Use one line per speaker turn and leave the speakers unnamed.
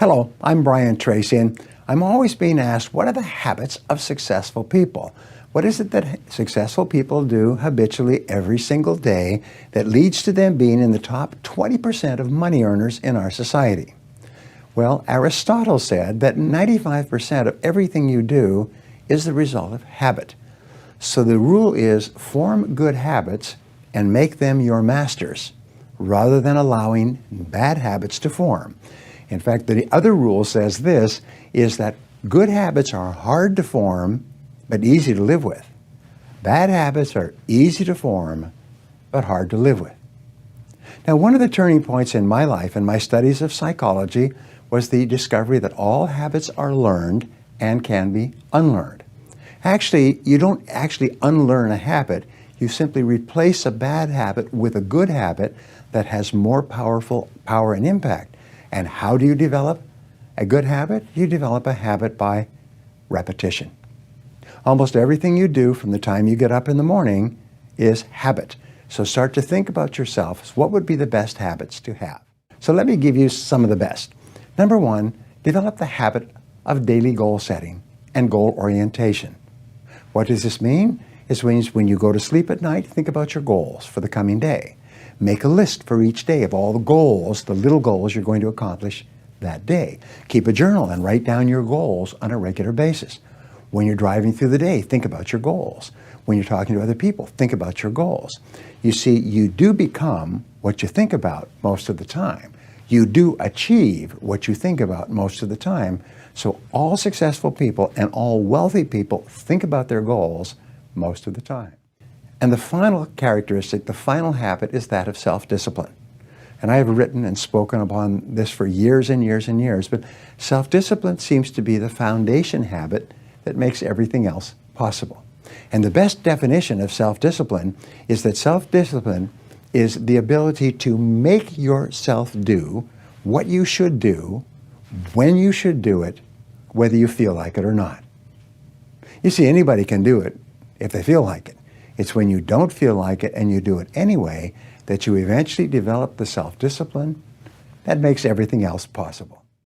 Hello, I'm Brian Tracy, and I'm always being asked, what are the habits of successful people? What is it that successful people do habitually every single day that leads to them being in the top 20% of money earners in our society? Well, Aristotle said that 95% of everything you do is the result of habit. So the rule is form good habits and make them your masters, rather than allowing bad habits to form. In fact, the other rule says this, is that good habits are hard to form, but easy to live with. Bad habits are easy to form, but hard to live with. Now, one of the turning points in my life and my studies of psychology was the discovery that all habits are learned and can be unlearned. Actually, you don't actually unlearn a habit. You simply replace a bad habit with a good habit that has more power and impact. And how do you develop a good habit? You develop a habit by repetition. Almost everything you do from the time you get up in the morning is habit. So start to think about yourself. What would be the best habits to have? So let me give you some of the best. Number one, develop the habit of daily goal setting and goal orientation. What does this mean? It means when you go to sleep at night, think about your goals for the coming day. Make a list for each day of all the goals, the little goals you're going to accomplish that day. Keep a journal and write down your goals on a regular basis. When you're driving through the day, think about your goals. When you're talking to other people, think about your goals. You see, you do become what you think about most of the time. You do achieve what you think about most of the time. So all successful people and all wealthy people think about their goals most of the time. And the final characteristic, the final habit, is that of self-discipline. And I have written and spoken upon this for years and years and years, but self-discipline seems to be the foundation habit that makes everything else possible. And the best definition of self-discipline is that self-discipline is the ability to make yourself do what you should do, when you should do it, whether you feel like it or not. You see, anybody can do it if they feel like it. It's when you don't feel like it and you do it anyway that you eventually develop the self-discipline that makes everything else possible.